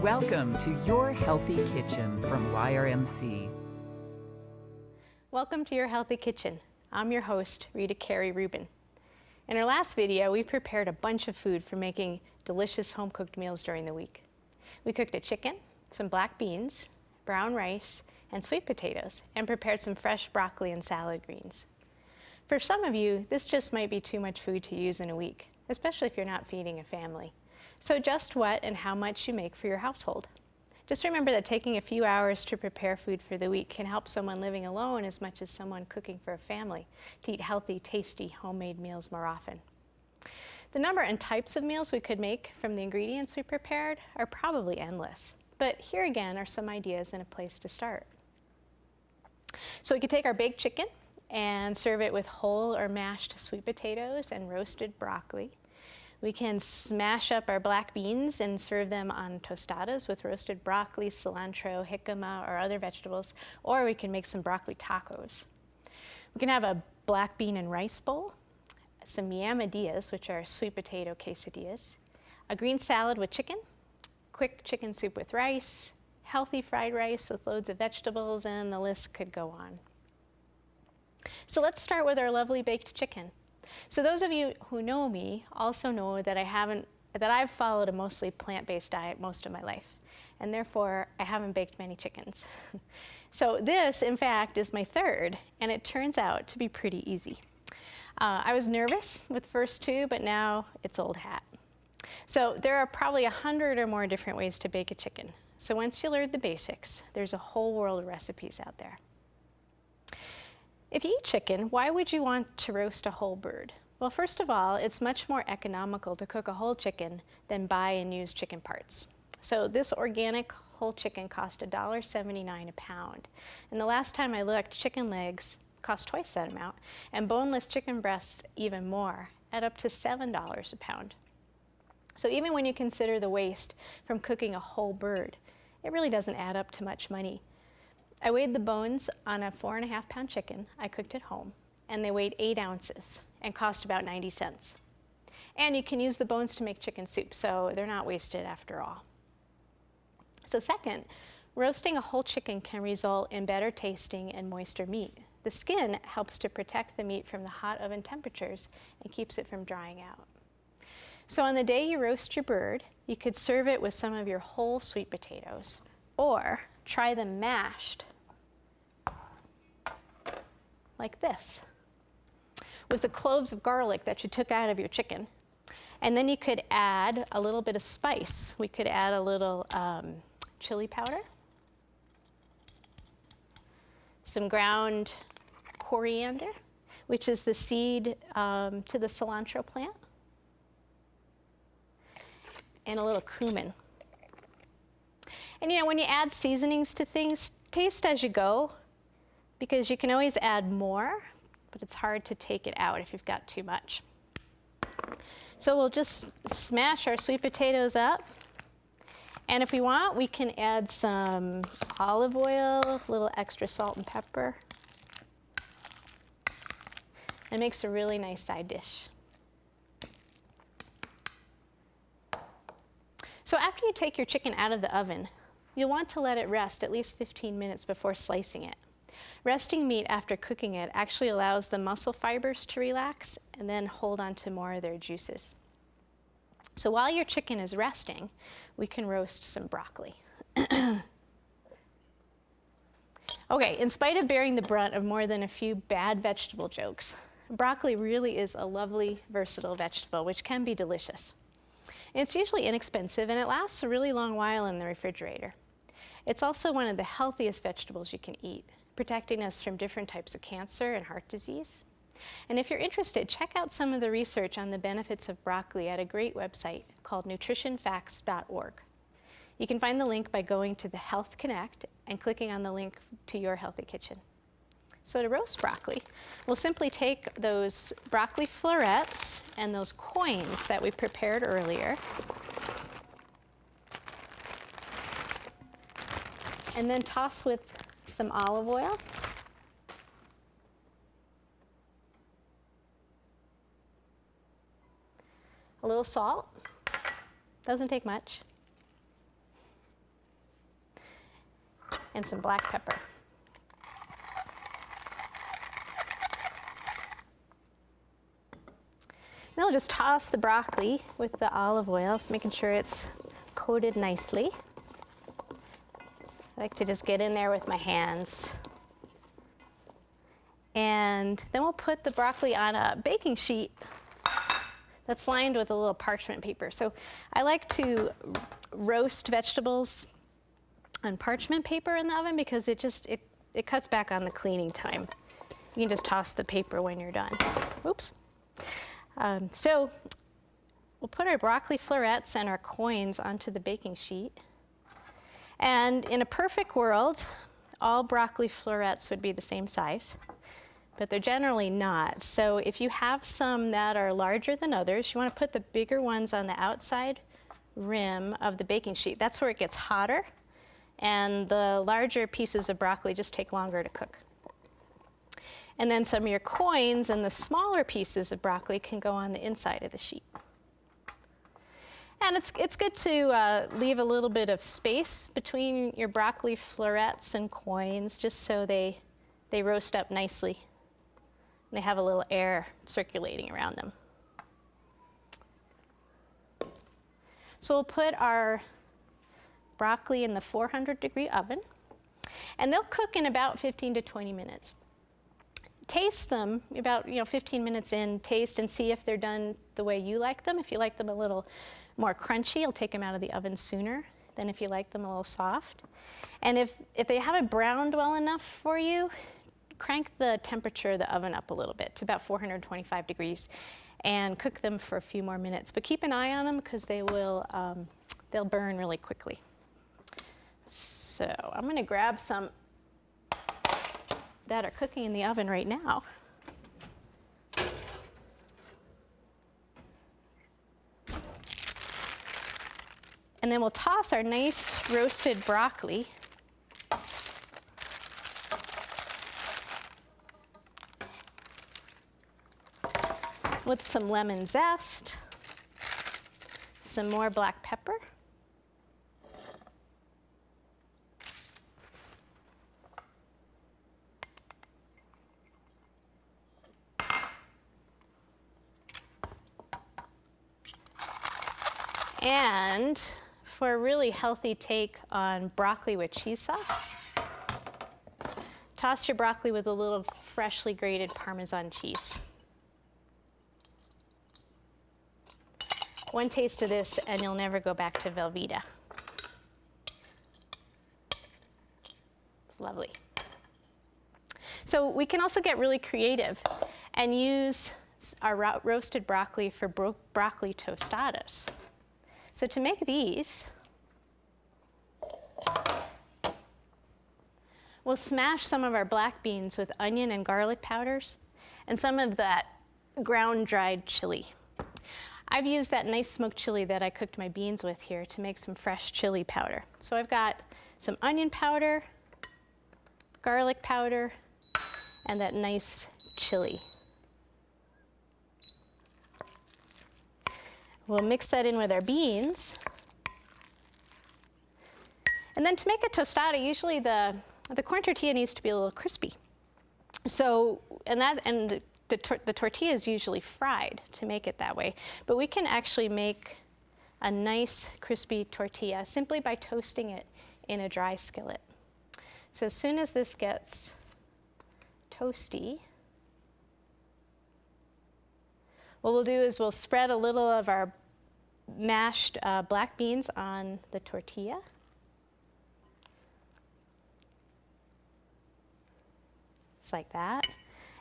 Welcome to Your Healthy Kitchen from YRMC. Welcome to Your Healthy Kitchen. I'm your host, Rita Carey Rubin. In our last video, we prepared a bunch of food for making delicious home-cooked meals during the week. We cooked a chicken, some black beans, brown rice, and sweet potatoes, and prepared some fresh broccoli and salad greens. For some of you, this just might be too much food to use in a week, especially if you're not feeding a family. So adjust what and how much you make for your household. Just remember that taking a few hours to prepare food for the week can help someone living alone as much as someone cooking for a family to eat healthy, tasty, homemade meals more often. The number and types of meals we could make from the ingredients we prepared are probably endless. But here again are some ideas and a place to start. So we could take our baked chicken and serve it with whole or mashed sweet potatoes and roasted broccoli. We can smash up our black beans and serve them on tostadas with roasted broccoli, cilantro, jicama, or other vegetables, or we can make some broccoli tacos. We can have a black bean and rice bowl, some yamadillas, which are sweet potato quesadillas, a green salad with chicken, quick chicken soup with rice, healthy fried rice with loads of vegetables, and the list could go on. So let's start with our lovely baked chicken. So those of you who know me also know that I've followed a mostly plant-based diet most of my life, and therefore I haven't baked many chickens. So this, in fact, is my third, and it turns out to be pretty easy. I was nervous with the first two, but now it's old hat. So there are probably 100 or more different ways to bake a chicken. So once you learn the basics, there's a whole world of recipes out there. If you eat chicken, why would you want to roast a whole bird? Well, first of all, it's much more economical to cook a whole chicken than buy and use chicken parts. So this organic whole chicken cost $1.79 a pound. And the last time I looked, chicken legs cost twice that amount, and boneless chicken breasts even more, at up to $7 a pound. So even when you consider the waste from cooking a whole bird, it really doesn't add up to much money. I weighed the bones on a 4.5-pound chicken I cooked at home, and they weighed 8 ounces and cost about 90 cents. And you can use the bones to make chicken soup, so they're not wasted after all. So second, roasting a whole chicken can result in better tasting and moister meat. The skin helps to protect the meat from the hot oven temperatures and keeps it from drying out. So on the day you roast your bird, you could serve it with some of your whole sweet potatoes, or try them mashed like this, with the cloves of garlic that you took out of your chicken. And then you could add a little bit of spice. We could add a little chili powder, some ground coriander, which is the seed to the cilantro plant, and a little cumin. And you know, when you add seasonings to things, taste as you go, because you can always add more, but it's hard to take it out if you've got too much. So we'll just smash our sweet potatoes up. And if we want, we can add some olive oil, a little extra salt and pepper. It makes a really nice side dish. So after you take your chicken out of the oven, you'll want to let it rest at least 15 minutes before slicing it. Resting meat after cooking it actually allows the muscle fibers to relax and then hold on to more of their juices. So while your chicken is resting, we can roast some broccoli. Okay, in spite of bearing the brunt of more than a few bad vegetable jokes, broccoli really is a lovely, versatile vegetable, which can be delicious. It's usually inexpensive, and it lasts a really long while in the refrigerator. It's also one of the healthiest vegetables you can eat, protecting us from different types of cancer and heart disease. And if you're interested, check out some of the research on the benefits of broccoli at a great website called nutritionfacts.org. You can find the link by going to the Health Connect and clicking on the link to Your Healthy Kitchen. So to roast broccoli, we'll simply take those broccoli florets and those coins that we prepared earlier, and then toss with some olive oil, a little salt, doesn't take much, and some black pepper. Then we'll just toss the broccoli with the olive oil, just making sure it's coated nicely. I like to just get in there with my hands. And then we'll put the broccoli on a baking sheet that's lined with a little parchment paper. So I like to roast vegetables on parchment paper in the oven because it cuts back on the cleaning time. You can just toss the paper when you're done. Oops. So we'll put our broccoli florets and our coins onto the baking sheet. And in a perfect world, all broccoli florets would be the same size, but they're generally not. So if you have some that are larger than others, you want to put the bigger ones on the outside rim of the baking sheet. That's where it gets hotter, and the larger pieces of broccoli just take longer to cook. And then some of your coins and the smaller pieces of broccoli can go on the inside of the sheet. And it's good to leave a little bit of space between your broccoli florets and coins just so they roast up nicely. They have a little air circulating around them. So we'll put our broccoli in the 400-degree oven, and they'll cook in about 15 to 20 minutes. Taste them about 15 minutes in, taste and see if they're done the way you like them. If you like them a little more crunchy, you'll take them out of the oven sooner than if you like them a little soft. And if they haven't browned well enough for you, crank the temperature of the oven up a little bit to about 425 degrees and cook them for a few more minutes. But keep an eye on them because they'll burn really quickly. So I'm going to grab some that are cooking in the oven right now. And then we'll toss our nice roasted broccoli with some lemon zest, some more black pepper, and for a really healthy take on broccoli with cheese sauce, toss your broccoli with a little freshly grated Parmesan cheese. One taste of this and you'll never go back to Velveeta. It's lovely. So we can also get really creative and use our roasted broccoli for broccoli tostadas. So to make these, we'll smash some of our black beans with onion and garlic powders and some of that ground dried chili. I've used that nice smoked chili that I cooked my beans with here to make some fresh chili powder. So I've got some onion powder, garlic powder, and that nice chili. We'll mix that in with our beans. And then to make a tostada, usually the corn tortilla needs to be a little crispy. So, the tortilla is usually fried to make it that way. But we can actually make a nice crispy tortilla simply by toasting it in a dry skillet. So as soon as this gets toasty, what we'll do is we'll spread a little of our mashed black beans on the tortilla. Just like that.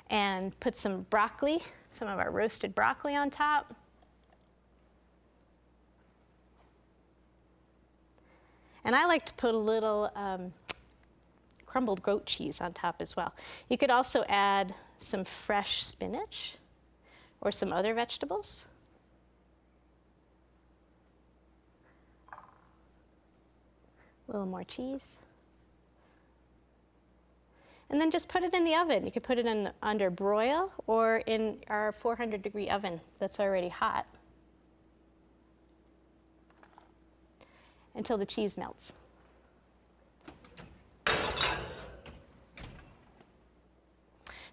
And put some broccoli, some of our roasted broccoli on top. And I like to put a little crumbled goat cheese on top as well. You could also add some fresh spinach or some other vegetables. A little more cheese. And then just put it in the oven. You could put it in under broil or in our 400-degree oven that's already hot until the cheese melts.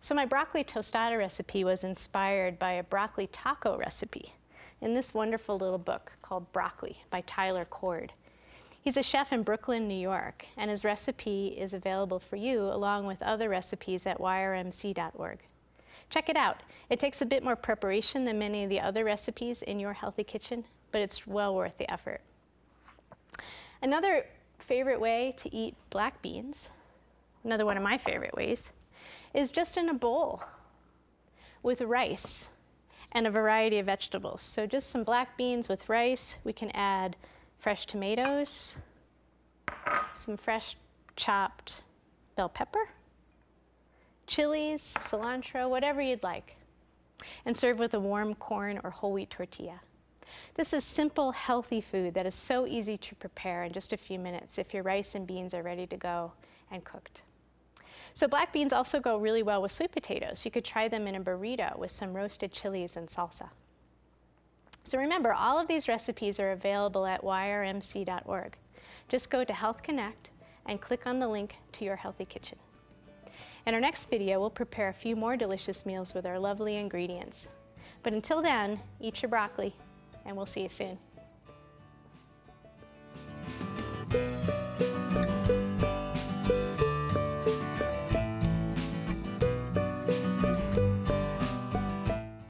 So my broccoli tostada recipe was inspired by a broccoli taco recipe in this wonderful little book called Broccoli by Tyler Cord. He's a chef in Brooklyn, New York, and his recipe is available for you along with other recipes at yrmc.org. Check it out. It takes a bit more preparation than many of the other recipes in your healthy kitchen, but it's well worth the effort. Another favorite way to eat black beans, another one of my favorite ways, is just in a bowl with rice and a variety of vegetables. So just some black beans with rice. We can add fresh tomatoes, some fresh chopped bell pepper, chilies, cilantro, whatever you'd like, and serve with a warm corn or whole wheat tortilla. This is simple, healthy food that is so easy to prepare in just a few minutes if your rice and beans are ready to go and cooked. So black beans also go really well with sweet potatoes. You could try them in a burrito with some roasted chilies and salsa. So remember, all of these recipes are available at yrmc.org. Just go to Health Connect and click on the link to your healthy kitchen. In our next video, we'll prepare a few more delicious meals with our lovely ingredients. But until then, eat your broccoli, and we'll see you soon.